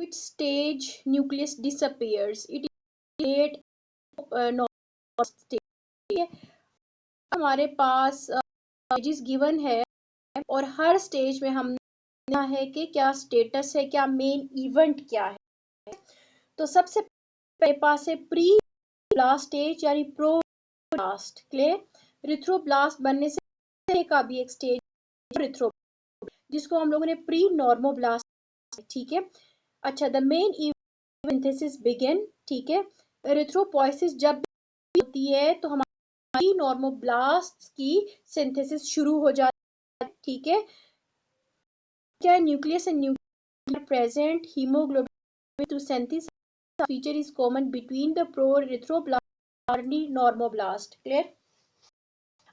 which stage nucleus disappears? It is late normal stage. हमारे पास stages given है और हर stage में हमने है कि क्या स्टेटस है, क्या मेन इवेंट क्या है। तो सबसे पहले पास है प्री ब्लास्ट स्टेज यानी प्रो ब्लास्ट। क्लियर? रिथ्रोब्लास्ट बनने से का भी एक स्टेज रिथ्रो, जिसको हम लोगों ने प्री नॉर्मोब्लास्ट। ठीक है, अच्छा, the main event synthesis begin. ठीक है, एरिथ्रोपोइसिस जब होती है तो हमारी नॉर्मोब्लास्ट की सिंथेसिस शुरू हो जाती है। ठीक है, क्या nucleus and nuclear present haemoglobin to synthesis feature is common between the proerythroblast और नॉर्मोब्लास्ट। क्लियर?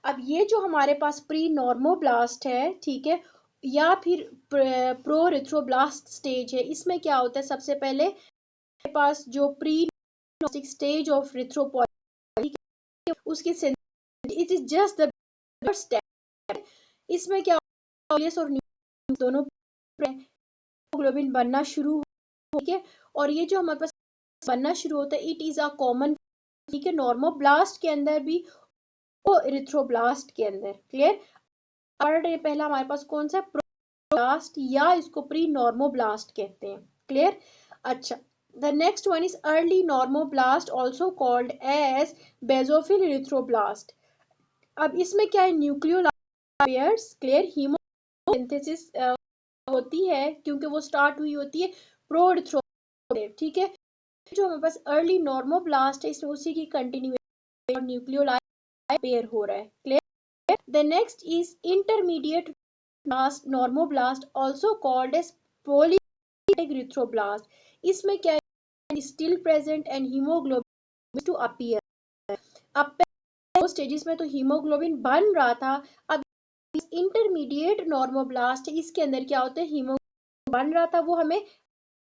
अब ये जो हमारे पास प्री नॉर्मोब्लास्ट है, ठीक है, या फिर प्रो एरिथ्रोब्लास्ट स्टेज है, इसमें क्या होता है? सबसे पहले हमारे पास जो प्री स्टेज ऑफ एरिथ्रोपोइसिस उसकी it is just the first step. इसमें क्या न्यूक्लियस और दोनों हीमोग्लोबिन बनना शुरू हो, ठीक है, और ये जो हमारे पास बनना शुरू होता है इट इज अ कॉमन, ठीक है, नॉर्मोब्लास्ट के अंदर भी और एरिथ्रोब्लास्ट के अंदर। क्लियर? और पहला हमारे पास कौन सा प्रोब्लास्ट या इसको प्री नॉर्मोब्लास्ट कहते हैं। क्लियर? अच्छा, the next one is early normoblast also called as basophil erythroblast। अब इसमें क्या है? न्यूक्लियोलाइज। क्लियर? हीमोसिंथेसिस होती है क्योंकि वो स्टार्ट हुई होती है प्रो एरिथ्रोब्लास्ट। ठीक है, जो हमारे पास अर्ली नॉर्मोब्लास्ट है इसमें उसी की कंटिन्यूएशन और न्यूक्लियोलाइज पेयर हो रहा है। Clear? The next is intermediate normoblast also called as polycytic erythroblast। इसमें क्या है? still present and hemoglobin to appear। अब पहले स्टेजेस में तो हीमोग्लोबिन बन रहा था, अब इंटरमीडिएट नॉर्मोब्लास्ट है, इसके अंदर क्या होता है? हीमोग्लोबिन बन रहा था, वो हमें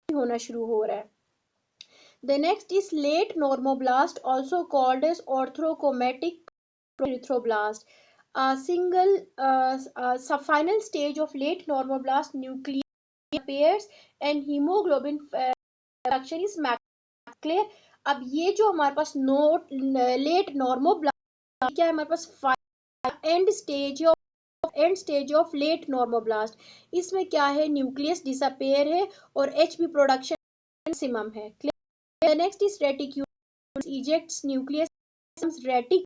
होना शुरू हो रहा है। The next is late normoblast also called as orthochromatic erythroblast। Single final stage of late normoblast nucleus appears and hemoglobin production is maximum। Clear? अब ये जो हमारे पास लेट नॉर्मोब्लास्ट क्या है? हमारे पास end stage of late normoblast. इसमें क्या है? न्यूक्लियस डिसअपेयर है और एचबी प्रोडक्शन मैक्सिमम है। Clear? The next is reticulum ejects nucleus retic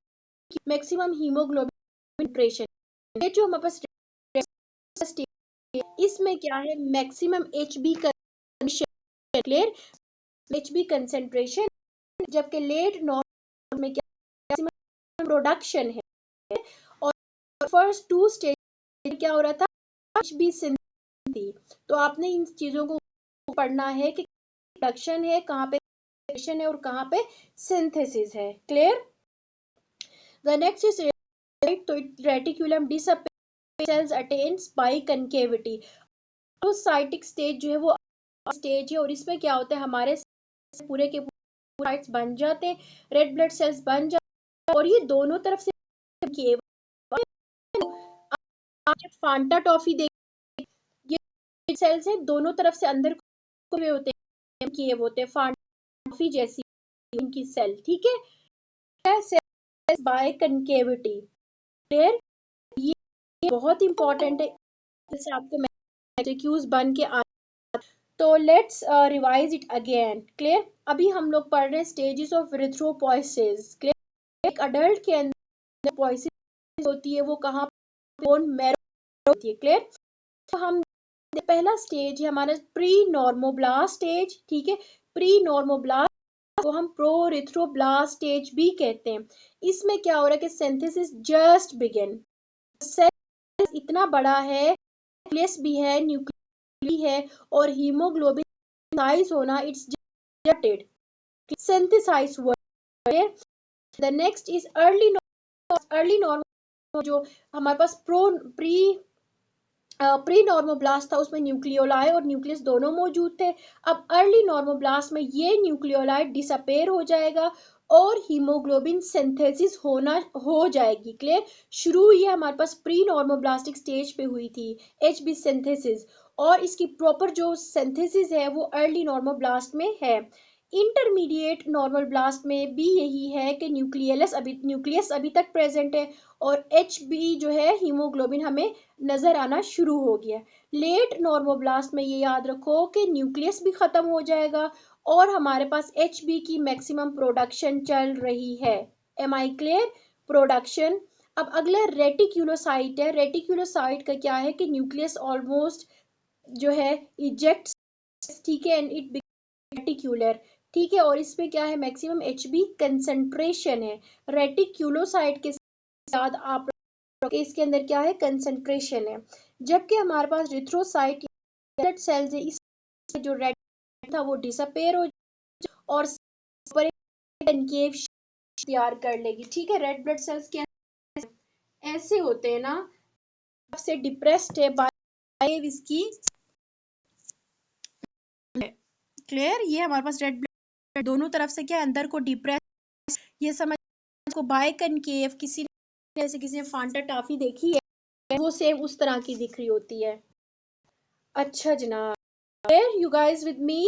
maximum hemoglobin penetration। ये जो हमारे पास इसमें क्या है? Maximum HB concentration. Clear? HB concentration, जबकि लेट नॉर्मल में क्या मैक्सिमम प्रोडक्शन है। और फर्स्ट टू स्टेज क्या हो रहा था? HB synthesis. तो आपने इन चीजों को पढ़ना है कि प्रोडक्शन है कहाँ पे है और कहाँ पे सिंथेसिस है। क्लियर? द नेक्स्ट इज तो reticulum disappear cells attains biconcavity. तो साइटिक स्टेज जो है वो स्टेज है और इसमें क्या होता है? हमारे पूरे के साइट्स बन जाते हैं, रेड ब्लड सेल्स बन जाते हैं और ये दोनों तरफ से फांटा टॉफी देख, ये सेल्स हैं दोनों तरफ से अंदर हुए होते हैं, किए होते हैं फांटा जैसी इनकी सेल। ठीक है, सेल्स बाय कनकेविटी। क्लियर? ये बहुत इंपॉर्टेंट है, इससे आपको मैट्रिक्यूज बन के आ। तो let's revise it again. Clear? अभी हम लोग पढ़ रहे हैं स्टेजेस ऑफ एरिथ्रोपोइसिस। क्लियर? एक अडल्ट के अंदर पोइसिस होती है, वो कहाँ बोन मैरो होती है। क्लियर? तो हम पहला स्टेज है हमारा प्री नॉर्मोब्लास्ट स्टेज। ठीक है, प्री नॉर्मोब्लास्ट को हम प्रो एरिथ्रोब्लास्ट स्टेज भी कहते हैं। इसमें क्या हो रहा है कि सिंथेसिस जस्ट बिगिन, सेल इतना बड़ा है, न्यूक्लियस भी है, न्यूक्लियस है और हीमोग्लोबिन साइज होना इट्स जस्टेड सिंथेसाइज हुआ है। The next is early normal, जो हमारे पास प्री नॉर्मोब्लास्ट था उसमें न्यूक्लियोलाई और न्यूक्लियस दोनों मौजूद थे। अब अर्ली नॉर्मोब्लास्ट में ये न्यूक्लियोलाई डिसअपेयर हो जाएगा और हीमोग्लोबिन सिंथेसिस हो जाएगी। क्लियर? शुरू ये हमारे पास प्री नॉर्मोब्लास्टिक स्टेज पे हुई थी एचबी सिंथेसिस, और इसकी प्रॉपर जो सिंथेसिस है वो अर्ली नॉर्मोब्लास्ट में है। इंटरमीडिएट नॉर्मल ब्लास्ट में भी यही है कि न्यूक्लियस अभी तक प्रेजेंट है और एच बी जो है हीमोग्लोबिन हमें नजर आना शुरू हो गया। लेट नॉर्मोब्लास्ट में ये याद रखो कि न्यूक्लियस भी खत्म हो जाएगा और हमारे पास एच बी की मैक्सिमम प्रोडक्शन चल रही है। Am I clear? प्रोडक्शन। अब अगला रेटिक्यूलोसाइट है। रेटिक्यूलोसाइट का क्या है कि न्यूक्लियस ऑलमोस्ट जो है इजेक्ट, ठीक है, एंड इट रेटिक्यूलर, ठीक है, और इसमें क्या है मैक्सिमम एच बी कंसेंट्रेशन है। रेटिक्यूलोसाइट के साथ आप इसके अंदर क्या है कंसेंट्रेशन है। जबकि हमारे पास रिथ्रोसाइट ब्लड सेल्स है, इसमें जो रेड था वो डिसअपेयर हो और कनकेव तैयार कर लेगी, ठीक है। रेड ब्लड सेल्स के ऐसे होते हैं ना, सबसे डिप्रेस्ड है बाय इसकी, क्लियर? ये हमारे पास रेड ब्लड दोनों तरफ से क्या है अंदर को डिप्रेस, ये समझ को बाय कनकेव, किसी ने जैसे किसी ने फांटा टाफी देखी है वो सेम उस तरह की दिख रही होती है। अच्छा जनाब, you guys with me?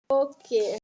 Okay